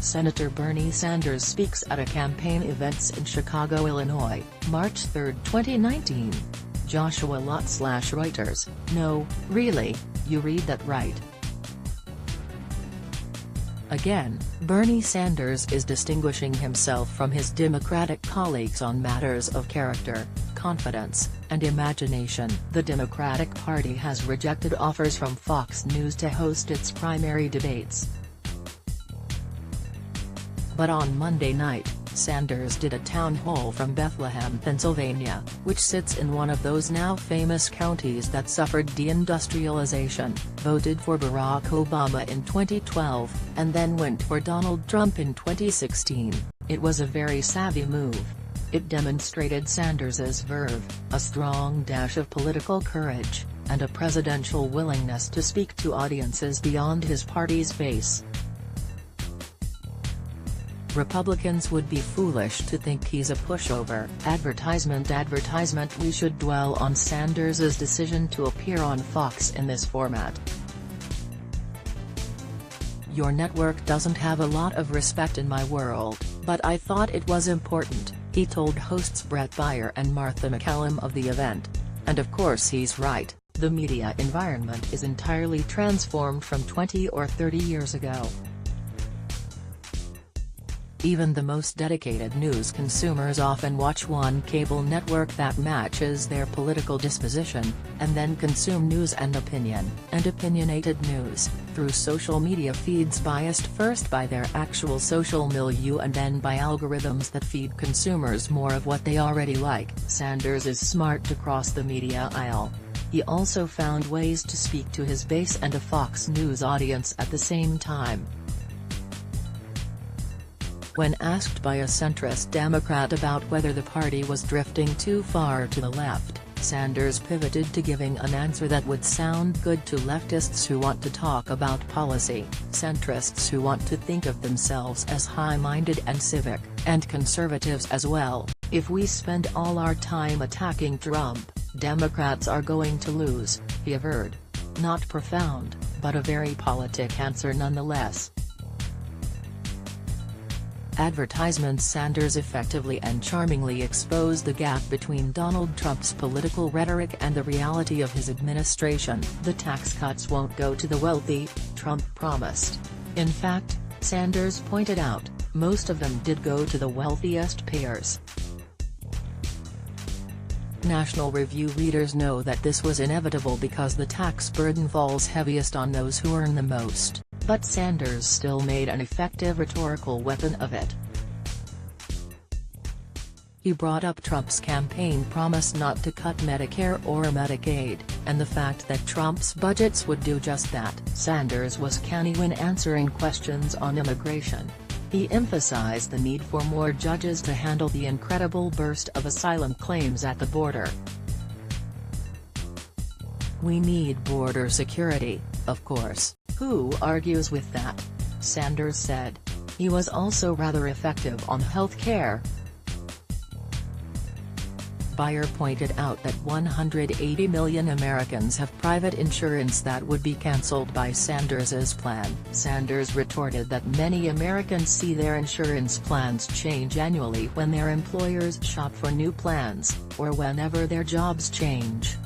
Senator Bernie Sanders speaks at a campaign events in Chicago, Illinois, March 3, 2019. Joshua Lott / Reuters. No, really, you read that right. Again, Bernie Sanders is distinguishing himself from his Democratic colleagues on matters of character, confidence, and imagination. The Democratic Party has rejected offers from Fox News to host its primary debates. But on Monday night, Sanders did a town hall from Bethlehem, Pennsylvania, which sits in one of those now famous counties that suffered deindustrialization, voted for Barack Obama in 2012, and then went for Donald Trump in 2016. It was a very savvy move. It demonstrated Sanders's verve, a strong dash of political courage, and a presidential willingness to speak to audiences beyond his party's base. Republicans would be foolish to think he's a pushover. Advertisement. We should dwell on Sanders's decision to appear on Fox in this format. Your network doesn't have a lot of respect in my world, but I thought it was important, he told hosts Brett Baier and Martha McCallum of the event. And of course he's right, the media environment is entirely transformed from 20 or 30 years ago. Even the most dedicated news consumers often watch one cable network that matches their political disposition, and then consume news and opinion, and opinionated news, through social media feeds biased first by their actual social milieu and then by algorithms that feed consumers more of what they already like. Sanders is smart to cross the media aisle. He also found ways to speak to his base and a Fox News audience at the same time. When asked by a centrist Democrat about whether the party was drifting too far to the left, Sanders pivoted to giving an answer that would sound good to leftists who want to talk about policy, centrists who want to think of themselves as high-minded and civic, and conservatives as well. If we spend all our time attacking Trump, Democrats are going to lose, he averred. Not profound, but a very politic answer nonetheless. Advertisements. Sanders effectively and charmingly exposed the gap between Donald Trump's political rhetoric and the reality of his administration. The tax cuts won't go to the wealthy, Trump promised. In fact, Sanders pointed out, most of them did go to the wealthiest payers. National Review readers know that this was inevitable because the tax burden falls heaviest on those who earn the most. But Sanders still made an effective rhetorical weapon of it. He brought up Trump's campaign promise not to cut Medicare or Medicaid, and the fact that Trump's budgets would do just that. Sanders was canny when answering questions on immigration. He emphasized the need for more judges to handle the incredible burst of asylum claims at the border. We need border security, of course. Who argues with that? Sanders said. He was also rather effective on health care. Baier pointed out that 180 million Americans have private insurance that would be cancelled by Sanders's plan. Sanders retorted that many Americans see their insurance plans change annually when their employers shop for new plans, or whenever their jobs change.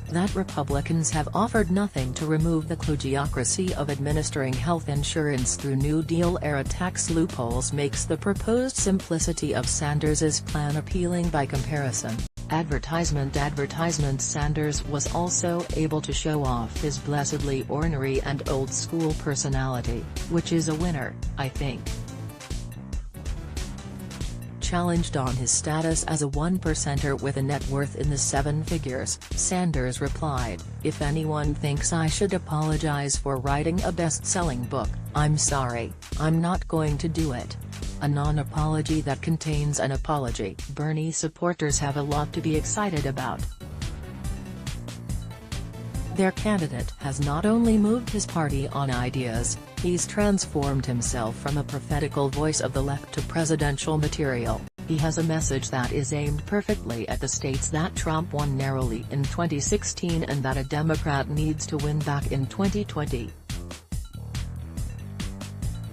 That Republicans have offered nothing to remove the kludgeocracy of administering health insurance through New Deal-era tax loopholes makes the proposed simplicity of Sanders's plan appealing by comparison. Advertisement. Sanders was also able to show off his blessedly ornery and old-school personality, which is a winner, I think. Challenged on his status as a one-percenter with a net worth in the seven figures, Sanders replied, "If anyone thinks I should apologize for writing a best-selling book, I'm sorry, I'm not going to do it." A non-apology that contains an apology. Bernie supporters have a lot to be excited about. Their candidate has not only moved his party on ideas, he's transformed himself from a prophetical voice of the left to presidential material. He has a message that is aimed perfectly at the states that Trump won narrowly in 2016 and that a Democrat needs to win back in 2020.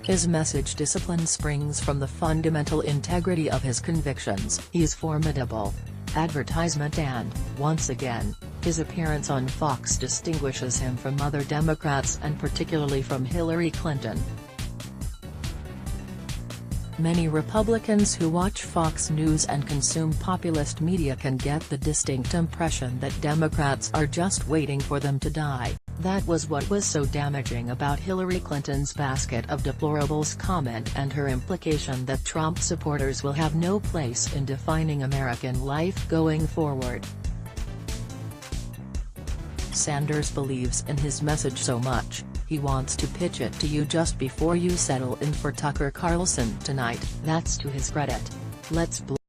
His message discipline springs from the fundamental integrity of his convictions. He's formidable. Advertisement and, once again, his appearance on Fox distinguishes him from other Democrats and particularly from Hillary Clinton. Many Republicans who watch Fox News and consume populist media can get the distinct impression that Democrats are just waiting for them to die. That was what was so damaging about Hillary Clinton's basket of deplorables comment and her implication that Trump supporters will have no place in defining American life going forward. Sanders believes in his message so much, he wants to pitch it to you just before you settle in for Tucker Carlson tonight. That's to his credit. Let's